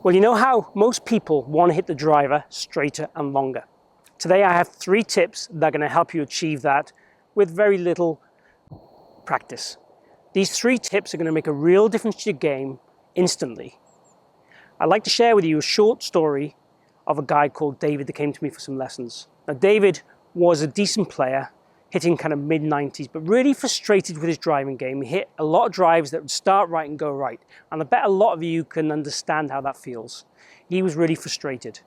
Well, you know how most people want to hit the driver straighter and longer. Today I have 3 tips that are going to help you achieve that with very little practice. These 3 tips are going to make a real difference to your game instantly. I'd like to share with you a short story of a guy called David that came to me for some lessons. Now, David was a decent player, hitting kind of mid-90s, but really frustrated with his driving game. He hit a lot of drives that would start right and go right. And I bet a lot of you can understand how that feels. He was really frustrated.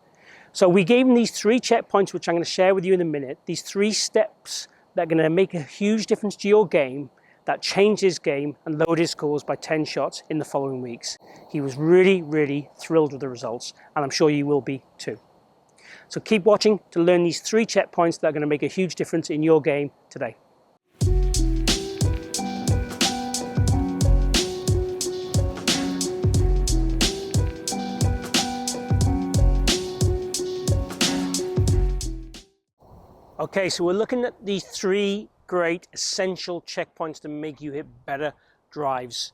So we gave him these 3 checkpoints, which I'm going to share with you in a minute. These 3 steps that are going to make a huge difference to your game, that changed his game and lowered his scores by 10 shots in the following weeks. He was really, really thrilled with the results, and I'm sure you will be too. So keep watching to learn these 3 checkpoints that are going to make a huge difference in your game today. Okay, so we're looking at these 3 great essential checkpoints to make you hit better drives.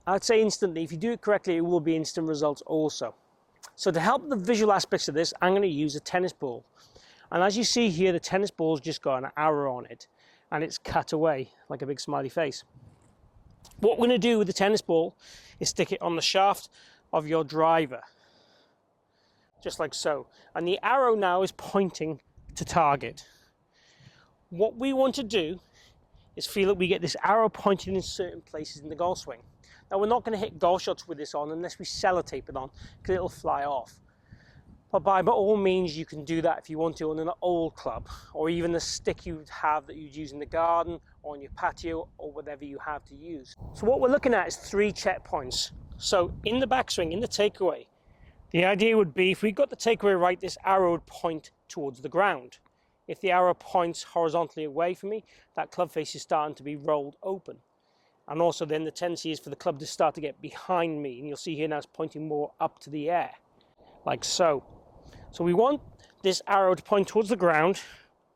I'd say instantly, if you do it correctly, it will be instant results also. So to help the visual aspects of this, I'm going to use a tennis ball. And as you see here, the tennis ball's just got an arrow on it and it's cut away like a big smiley face. What we're going to do with the tennis ball is stick it on the shaft of your driver, just like so. And the arrow now is pointing to target. What we want to do is feel that we get this arrow pointing in certain places in the golf swing. Now, we're not going to hit golf shots with this on unless we sellotape it on, because it'll fly off. But by all means, you can do that if you want to on an old club, or even a stick you'd have that you'd use in the garden or on your patio, or whatever you have to use. So what we're looking at is 3 checkpoints. So in the backswing, in the takeaway, the idea would be if we got the takeaway right, this arrow would point towards the ground. If the arrow points horizontally away from me, that club face is starting to be rolled open. And also then the tendency is for the club to start to get behind me. And you'll see here now it's pointing more up to the air, like so. So we want this arrow to point towards the ground,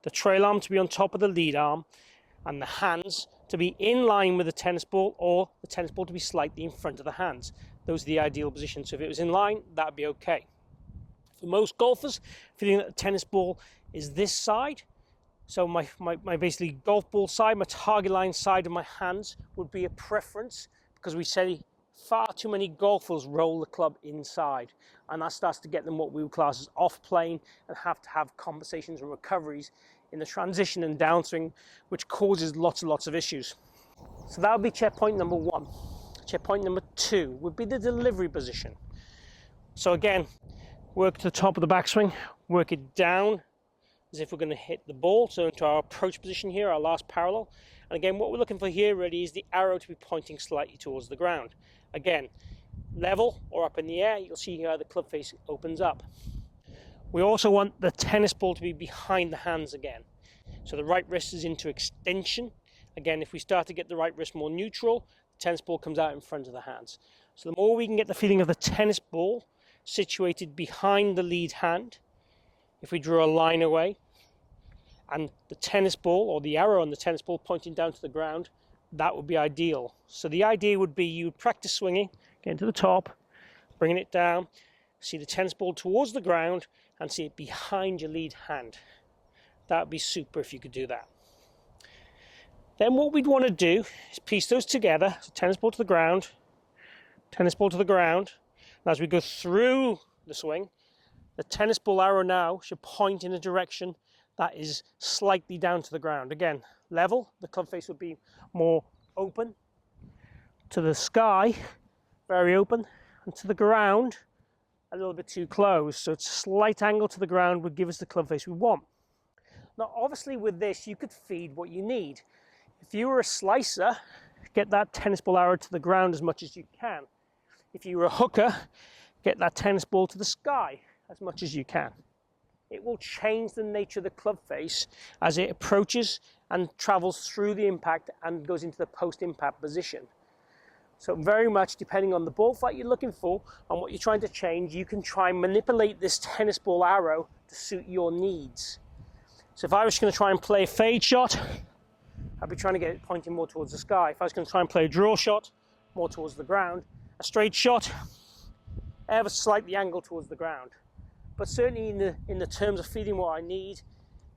the trail arm to be on top of the lead arm, and the hands to be in line with the tennis ball, or the tennis ball to be slightly in front of the hands. Those are the ideal positions. So if it was in line, that'd be okay. For most golfers, feeling that the tennis ball is this side, so my basically golf ball side, my target line side of my hands would be a preference, because we say far too many golfers roll the club inside, and that starts to get them what we would class as off plane and have to have compensations and recoveries in the transition and downswing, which causes lots and lots of issues. So that would be checkpoint number 1. Checkpoint number 2 would be the delivery position. So again, work to the top of the backswing, work it down as if we're going to hit the ball, so into our approach position here, our last parallel. And again, what we're looking for here really is the arrow to be pointing slightly towards the ground. Again, level or up in the air, you'll see here how the club face opens up. We also want the tennis ball to be behind the hands again. So the right wrist is into extension. Again, if we start to get the right wrist more neutral, the tennis ball comes out in front of the hands. So the more we can get the feeling of the tennis ball situated behind the lead hand, if we drew a line away, and the tennis ball or the arrow on the tennis ball pointing down to the ground, that would be ideal. So the idea would be you would practice swinging, getting to the top, bringing it down, see the tennis ball towards the ground, and see it behind your lead hand. That would be super if you could do that. Then what we'd want to do is piece those together. So tennis ball to the ground, tennis ball to the ground. And as we go through the swing, the tennis ball arrow now should point in a direction that is slightly down to the ground. Again, level, the club face would be more open. To the sky, very open. And to the ground, a little bit too close. So it's a slight angle to the ground would give us the club face we want. Now, obviously with this, you could feed what you need. If you were a slicer, get that tennis ball arrow to the ground as much as you can. If you were a hooker, get that tennis ball to the sky as much as you can. It will change the nature of the club face as it approaches and travels through the impact and goes into the post-impact position. So very much depending on the ball flight you're looking for and what you're trying to change, you can try and manipulate this tennis ball arrow to suit your needs. So if I was going to try and play a fade shot, I'd be trying to get it pointing more towards the sky. If I was going to try and play a draw shot, more towards the ground. A straight shot, ever slightly angled towards the ground. But certainly in the terms of feeling what I need,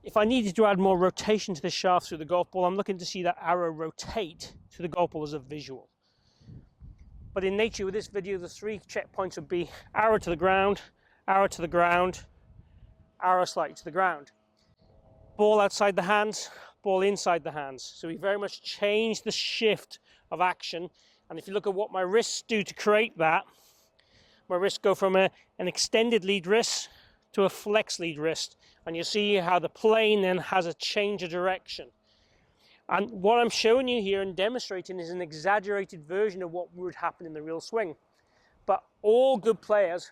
if I needed to add more rotation to the shaft through the golf ball, I'm looking to see that arrow rotate to the golf ball as a visual. But in nature, with this video, the 3 checkpoints would be arrow to the ground, arrow to the ground, arrow slightly to the ground. Ball outside the hands, ball inside the hands. So we very much change the shift of action. And if you look at what my wrists do to create that, my wrists go from an extended lead wrist to a flex lead wrist. And you see how the plane then has a change of direction. And what I'm showing you here and demonstrating is an exaggerated version of what would happen in the real swing. But all good players,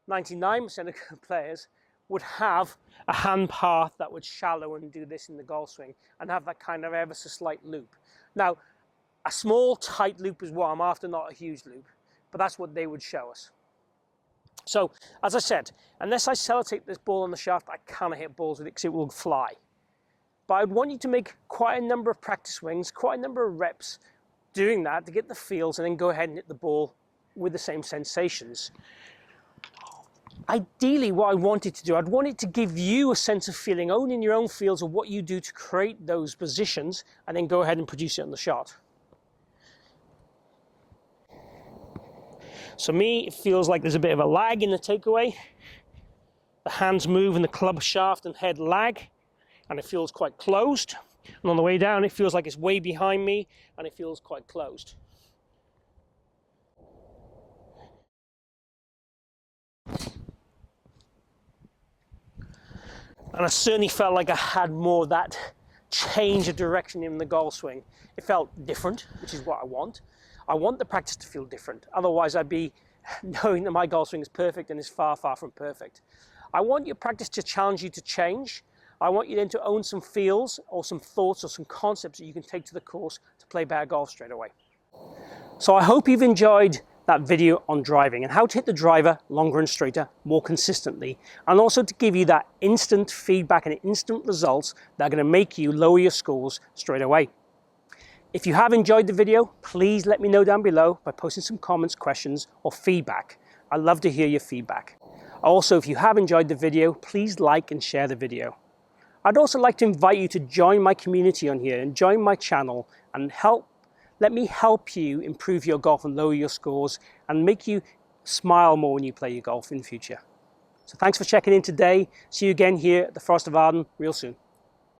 99% of good players, would have a hand path that would shallow and do this in the golf swing and have that kind of ever so slight loop. Now, a small tight loop is what I'm after, not a huge loop, but that's what they would show us. So, as I said, unless I sellotape this ball on the shaft, I cannot hit balls with it because it will fly. But I'd want you to make quite a number of practice swings, quite a number of reps doing that to get the feels and then go ahead and hit the ball with the same sensations. Ideally, what I wanted to do, I'd wanted to give you a sense of feeling, owning your own feels of what you do to create those positions and then go ahead and produce it on the shot. So me, it feels like there's a bit of a lag in the takeaway. The hands move and the club shaft and head lag, and it feels quite closed. And on the way down, it feels like it's way behind me and it feels quite closed. And I certainly felt like I had more of that change of direction in the golf swing. It felt different, which is what I want. I want the practice to feel different. Otherwise, I'd be knowing that my golf swing is perfect and is far, far from perfect. I want your practice to challenge you to change. I want you then to own some feels or some thoughts or some concepts that you can take to the course to play better golf straight away. So I hope you've enjoyed that video on driving and how to hit the driver longer and straighter more consistently, and also to give you that instant feedback and instant results that are going to make you lower your scores straight away. If you have enjoyed the video, please let me know down below by posting some comments, questions or feedback. I'd love to hear your feedback. Also, if you have enjoyed the video, please like and share the video. I'd also like to invite you to join my community on here and join my channel and let me help you improve your golf and lower your scores and make you smile more when you play your golf in the future. So thanks for checking in today. See you again here at the Forest of Arden real soon.